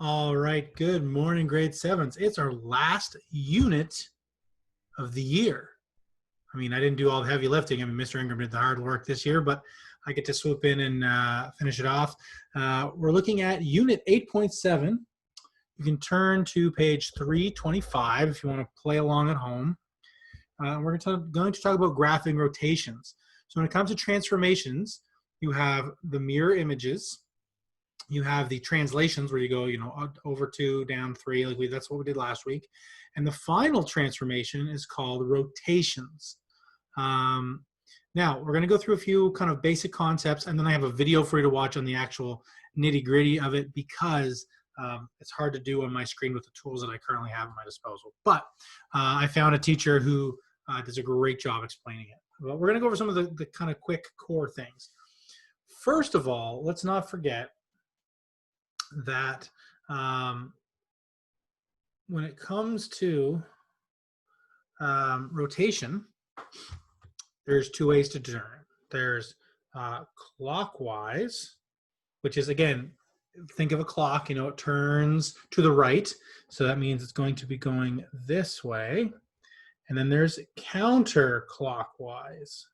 All right, good morning, grade sevens. It's our last unit of the year. I mean, I didn't do all the heavy lifting. I mean, Mr. Ingram did the hard work this year, but I get to swoop in and finish it off. We're looking at unit 8.7. You can turn to page 325 if you want to play along at home. We're going to talk about graphing rotations. So when it comes to transformations, you have the mirror images. You have the translations where you go, over 2, down 3, that's what we did last week. And the final transformation is called rotations. Now, we're going to go through a few kind of basic concepts, and then I have a video for you to watch on the actual nitty-gritty of it because it's hard to do on my screen with the tools that I currently have at my disposal. But I found a teacher who does a great job explaining it. But we're going to go over some of the kind of quick core things. First of all, let's not forget that when it comes to rotation, there's two ways to determine it. There's clockwise, which is, again, think of a clock, it turns to the right. So that means it's going to be going this way. And then there's counterclockwise.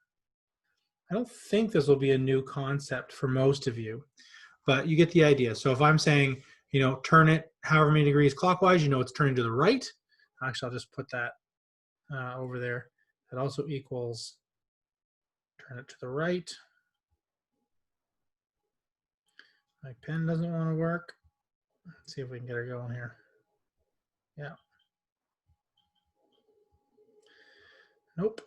I don't think this will be a new concept for most of you, but you get the idea. So if I'm saying, turn it however many degrees clockwise, it's turning to the right. Actually, I'll just put that over there. That also equals turn it to the right. My pen doesn't want to work. Let's see if we can get her going here. Yeah. Nope.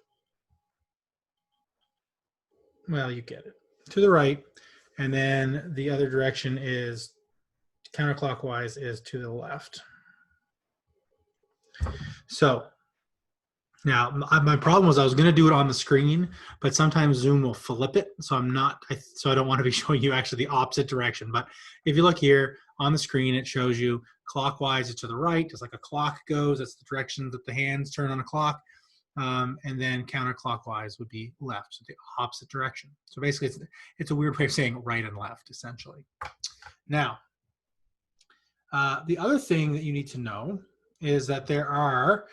Well, you get it. To the right. And then the other direction is counterclockwise is to the left. So now my problem was I was going to do it on the screen, but sometimes Zoom will flip it. So I don't want to be showing you actually the opposite direction. But if you look here on the screen, it shows you clockwise is to the right, just like a clock goes. That's the direction that the hands turn on a clock. And then counterclockwise would be left, so the opposite direction. So basically, it's a weird way of saying right and left, essentially. Now, the other thing that you need to know is that there are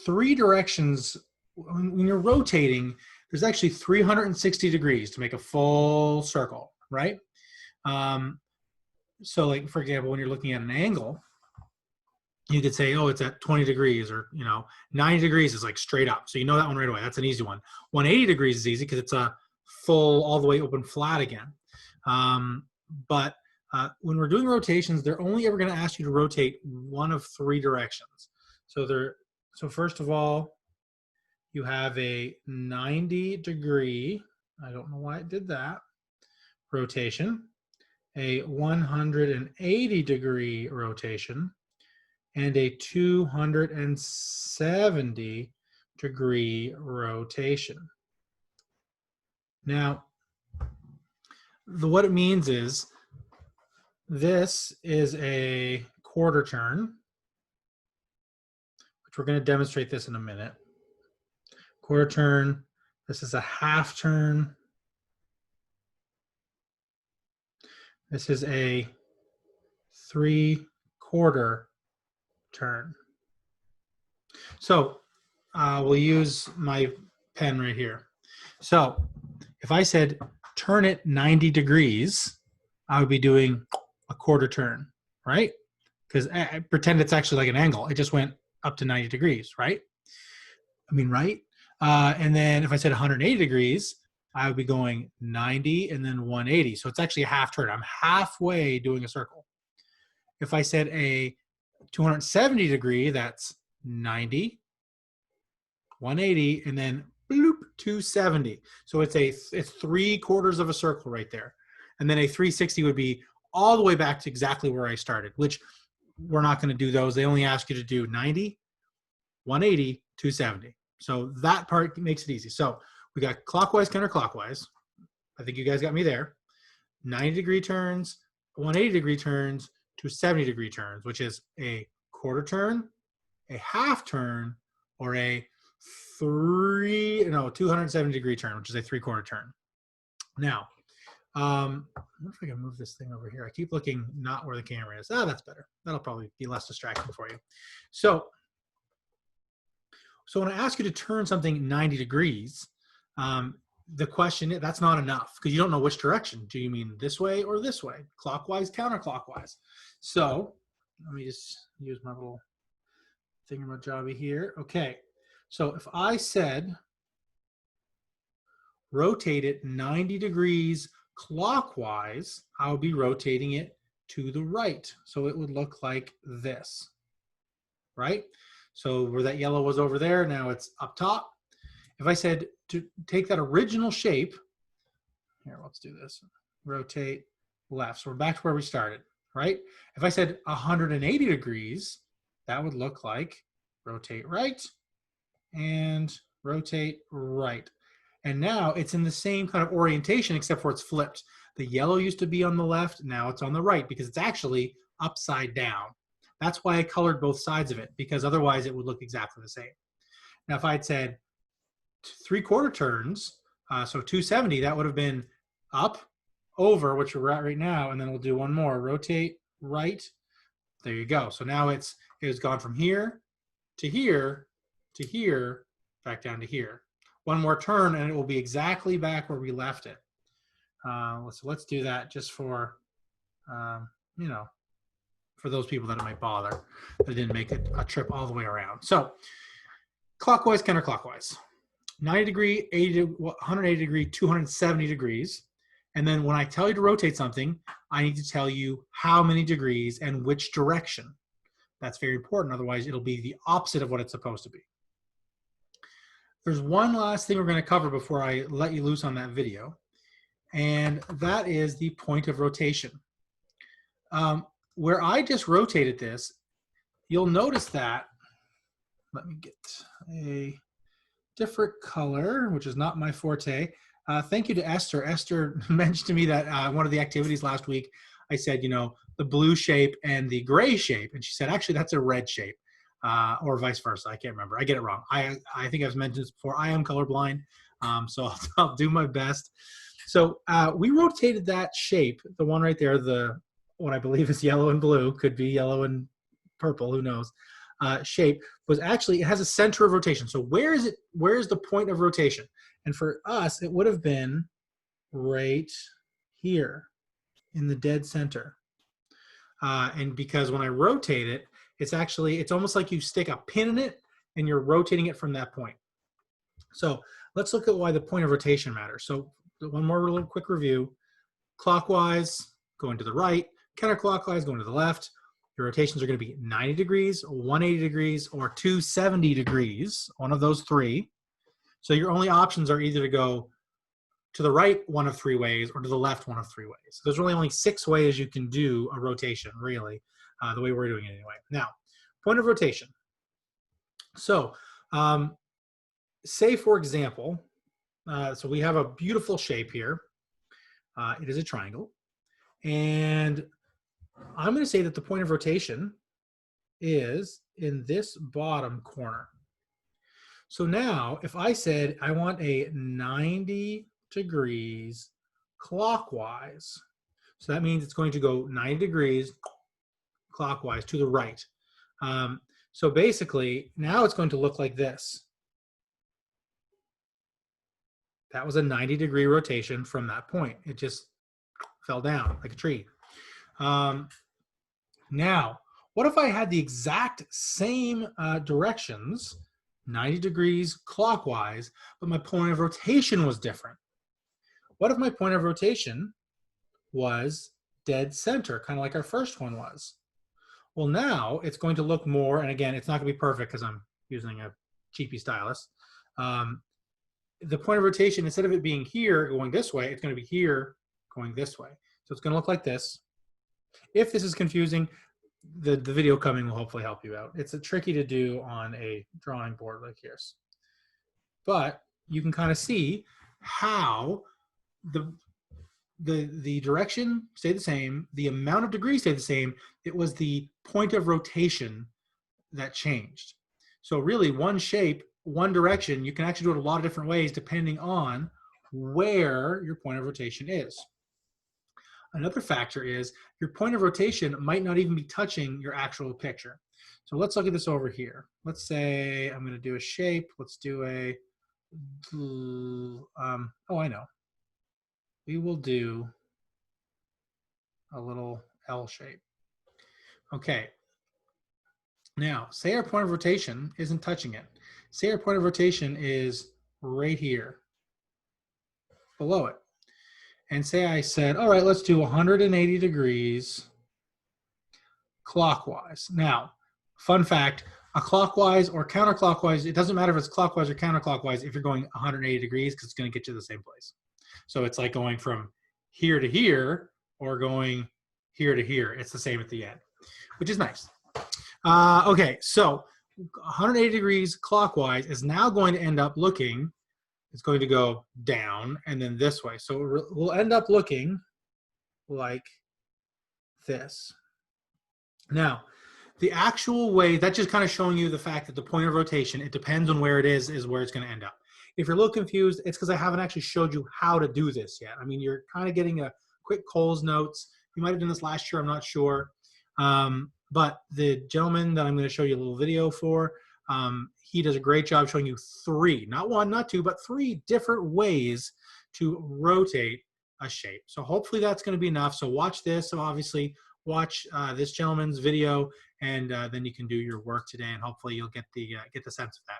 3 directions. When you're rotating, there's actually 360 degrees to make a full circle, right? So like, for example, when you're looking at an angle, you could say, oh, it's at 20 degrees, or 90 degrees is like straight up. So you know that one right away. That's an easy one. 180 degrees is easy because it's a full, all the way open flat again. But when we're doing rotations, they're only ever going to ask you to rotate one of 3 directions. So first of all, you have a 90 degree, I don't know why it did that, rotation, a 180 degree rotation, and a 270 degree rotation. Now, what it means is this is a quarter turn, which we're going to demonstrate this in a minute. Quarter turn, this is a half turn. This is a 3/4 turn. So we'll use my pen right here. So if I said turn it 90 degrees, I would be doing a quarter turn, right? Because I pretend it's actually like an angle. It just went up to 90 degrees, right? I mean, right? And then if I said 180 degrees, I would be going 90 and then 180. So it's actually a half turn. I'm halfway doing a circle. If I said a 270 degree, that's 90, 180, and then bloop, 270. So it's 3/4 of a circle right there. And then a 360 would be all the way back to exactly where I started, which we're not going to do those. They only ask you to do 90, 180, 270. So that part makes it easy. So we got clockwise, counterclockwise. I think you guys got me there. 90 degree turns, 180 degree turns, 270 degree turns, which is a quarter turn, a half turn, or a 270 degree turn, which is a 3/4 turn. Now, I wonder if I can move this thing over here. I keep looking not where the camera is. Ah, that's better. That'll probably be less distracting for you. So when I ask you to turn something 90 degrees, the question, that's not enough because you don't know which direction. Do you mean this way or this way? Clockwise, counterclockwise? So let me just use my little thingamajobby here. Okay, so if I said rotate it 90 degrees clockwise, I'll be rotating it to the right. So it would look like this, right? So where that yellow was over there, now it's up top. If I said to take that original shape, here, let's do this, rotate left. So we're back to where we started, right? If I said 180 degrees, that would look like rotate right and rotate right. And now it's in the same kind of orientation except for it's flipped. The yellow used to be on the left, now it's on the right because it's actually upside down. That's why I colored both sides of it, because otherwise it would look exactly the same. Now if I had said 3/4 turns, so 270, that would have been up, over, which we're at right now, and then we'll do one more, rotate right. There you go. So now it has gone from here to here to here, back down to here. One more turn and it will be exactly back where we left it. So let's do that just for, you know, for those people that it might bother that didn't make it a trip all the way around. So clockwise, counterclockwise, 90 degree, 80, 180 degree, 270 degrees. And then when I tell you to rotate something, I need to tell you how many degrees and which direction. That's very important. Otherwise, it'll be the opposite of what it's supposed to be. There's one last thing we're going to cover before I let you loose on that video, and that is the point of rotation. Where I just rotated this, you'll notice that, let me get a different color, which is not my forte. Thank you to Esther. Esther mentioned to me that one of the activities last week, I said, you know, the blue shape and the gray shape. And she said, actually, that's a red shape, or vice versa. I can't remember. I get it wrong. I think I've mentioned this before. I am colorblind, so I'll do my best. So we rotated that shape, the one right there, the what I believe is yellow and blue, could be yellow and purple, who knows, shape, was actually, it has a center of rotation. So where is it? Where is the point of rotation? And for us, it would have been right here in the dead center. And because when I rotate it, it's almost like you stick a pin in it and you're rotating it from that point. So let's look at why the point of rotation matters. So one more little quick review. Clockwise, going to the right. Counterclockwise, going to the left. Your rotations are going to be 90 degrees, 180 degrees, or 270 degrees, one of those three. So your only options are either to go to the right one of three ways or to the left one of three ways. So there's really only 6 ways you can do a rotation, really, the way we're doing it anyway. Now, point of rotation. So say, for example, so we have a beautiful shape here. It is a triangle. And I'm going to say that the point of rotation is in this bottom corner. So now if I said I want a 90 degrees clockwise, so that means it's going to go 90 degrees clockwise to the right. So basically now it's going to look like this. That was a 90-degree rotation from that point. It just fell down like a tree. Now, what if I had the exact same directions, 90 degrees clockwise, but my point of rotation was different? What if my point of rotation was dead center, kind of like our first one was? Well, now it's going to look more, and again, it's not going to be perfect because I'm using a cheapy stylus. The point of rotation, instead of it being here going this way, it's going to be here going this way. So it's going to look like this. If this is confusing, the video coming will hopefully help you out. It's tricky to do on a drawing board like yours. But you can kind of see how the direction stayed the same, the amount of degrees stayed the same. It was the point of rotation that changed. So really, one shape, one direction, you can actually do it a lot of different ways depending on where your point of rotation is. Another factor is your point of rotation might not even be touching your actual picture. So let's look at this over here. Let's say I'm going to do a shape. Let's do a, oh, I know. We will do a little L shape. Okay. Now, say our point of rotation isn't touching it. Say our point of rotation is right here, below it. And say I said, all right, let's do 180 degrees clockwise. Now, fun fact, a clockwise or counterclockwise, it doesn't matter if it's clockwise or counterclockwise if you're going 180 degrees because it's going to get you to the same place. So it's like going from here to here or going here to here. It's the same at the end, which is nice. Okay, so 180 degrees clockwise is now going to end up looking, it's going to go down and then this way. So we'll end up looking like this. Now, the actual way, that's just kind of showing you the fact that the point of rotation, it depends on where it is where it's going to end up. If you're a little confused, it's because I haven't actually showed you how to do this yet. I mean, you're kind of getting a quick Coles Notes. You might have done this last year, I'm not sure. But the gentleman that I'm going to show you a little video for, he does a great job showing you three, not one, not two, but three different ways to rotate a shape. So hopefully that's going to be enough. So watch this. So obviously watch this gentleman's video, and then you can do your work today, and hopefully you'll get the sense of that.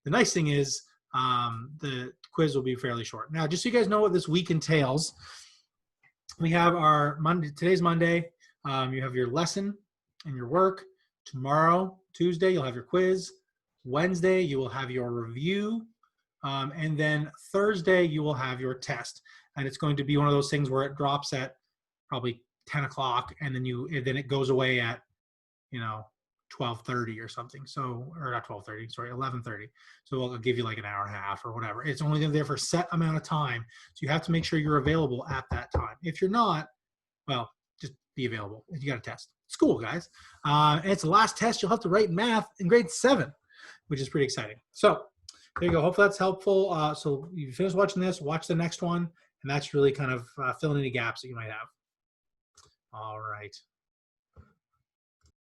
The nice thing is the quiz will be fairly short. Now, just so you guys know what this week entails, we have our Monday. Today's Monday. You have your lesson and your work. Tomorrow, Tuesday, you'll have your quiz. Wednesday, you will have your review. And then Thursday, you will have your test. And it's going to be one of those things where it drops at probably 10 o'clock, and then it goes away at, 12:30 or something. So, or not 12:30, sorry, 11:30. So it'll give you like an hour and a half or whatever. It's only there for a set amount of time. So you have to make sure you're available at that time. If you're not, well, just be available. You got a test. It's cool, guys. And it's the last test you'll have to write math in grade 7, which is pretty exciting. So there you go. Hopefully that's helpful. So you finish watching this, watch the next one, and that's really kind of filling any gaps that you might have. All right.